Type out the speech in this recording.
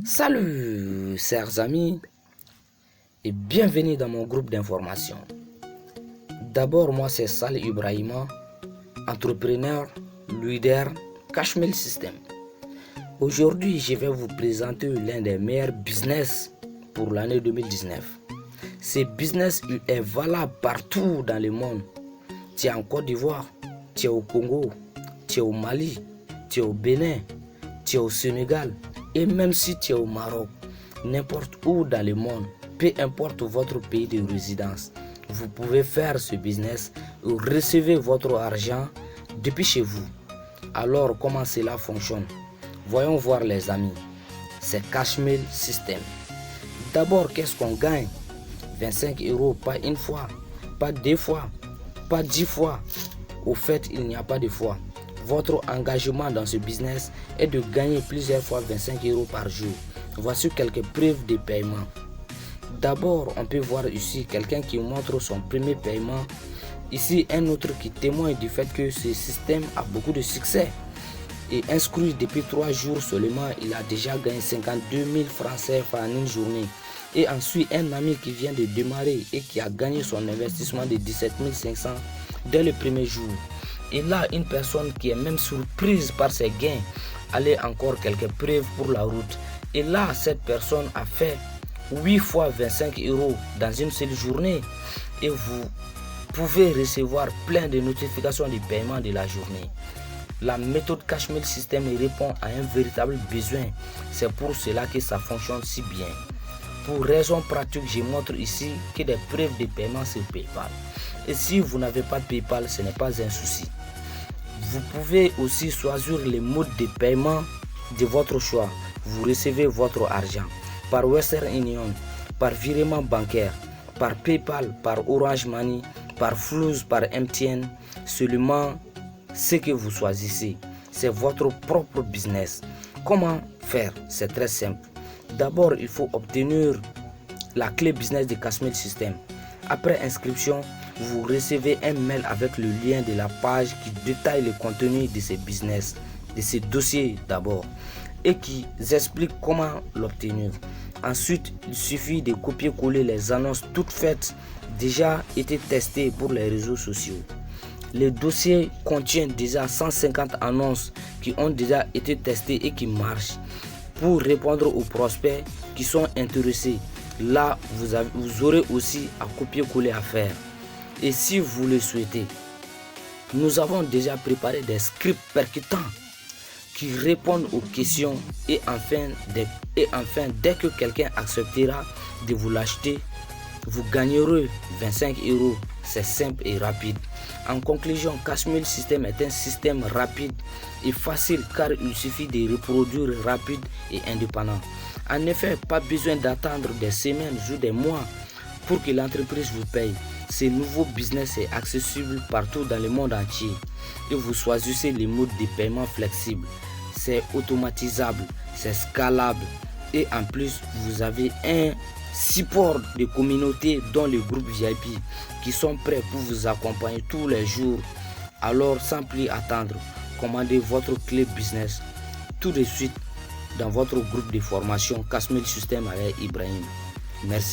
Salut, chers amis, et bienvenue dans mon groupe d'information. D'abord, moi c'est Salih Ibrahima, entrepreneur, leader, Cashmail System. Aujourd'hui, je vais vous présenter l'un des meilleurs business pour l'année 2019. Ce business est valable partout dans le monde. Tu es en Côte d'Ivoire, tu es au Congo, tu es au Mali, tu es au Bénin, tu es au Sénégal et même si tu es au Maroc, n'importe où dans le monde, peu importe votre pays de résidence, vous pouvez faire ce business et recevoir votre argent depuis chez vous. Alors comment cela fonctionne? Voyons voir les amis. C'est Cashmail System. D'abord, qu'est-ce qu'on gagne? 25 €, pas une fois, pas deux fois, pas 10 fois. Au fait, il n'y a pas de fois. Votre engagement dans ce business est de gagner plusieurs fois 25 € par jour. Voici quelques preuves de paiement. D'abord, on peut voir ici quelqu'un qui montre son premier paiement. Ici, un autre qui témoigne du fait que ce système a beaucoup de succès. Et inscrit depuis 3 jours seulement, il a déjà gagné 52 000 francs CFA en une journée. Et ensuite, un ami qui vient de démarrer et qui a gagné son investissement de 17 500 dès le premier jour. Et là, une personne qui est même surprise par ses gains, allez encore quelques preuves pour la route. Et là, cette personne a fait 8 fois 25 € dans une seule journée. Et vous pouvez recevoir plein de notifications de paiement de la journée. La méthode Cashmail System répond à un véritable besoin. C'est pour cela que ça fonctionne si bien. Pour raison pratique, je montre ici que des preuves de paiement sur PayPal. Et si vous n'avez pas PayPal, ce n'est pas un souci. Vous pouvez aussi choisir le mode de paiement de votre choix. Vous recevez votre argent par Western Union, par virement bancaire, par PayPal, par Orange Money, par Flouz, par MTN. Seulement ce que vous choisissez, c'est votre propre business. Comment faire? C'est très simple. D'abord, il faut obtenir la clé business de Cashmail System. Après inscription, vous recevez un mail avec le lien de la page qui détaille le contenu de ce business, de ce dossier d'abord, et qui explique comment l'obtenir. Ensuite, il suffit de copier-coller les annonces toutes faites, déjà été testées pour les réseaux sociaux. Le dossier contient déjà 150 annonces qui ont déjà été testées et qui marchent. Pour répondre aux prospects qui sont intéressés, là vous aurez aussi à copier-coller à faire. Et si vous le souhaitez, nous avons déjà préparé des scripts percutants qui répondent aux questions et enfin dès que quelqu'un acceptera de vous l'acheter, vous gagnerez 25 €. C'est simple et rapide. En conclusion, Cashmail System est un système rapide et facile car il suffit de reproduire rapide et indépendant. En effet, pas besoin d'attendre des semaines ou des mois pour que l'entreprise vous paye. Ce nouveau business est accessible partout dans le monde entier et vous choisissez les modes de paiement flexibles. C'est automatisable, c'est scalable et en plus vous avez un support de communauté dont les groupes VIP qui sont prêts pour vous accompagner tous les jours. Alors sans plus attendre, commandez votre clé business tout de suite dans votre groupe de formation Cashmail System avec Ibrahim. Merci.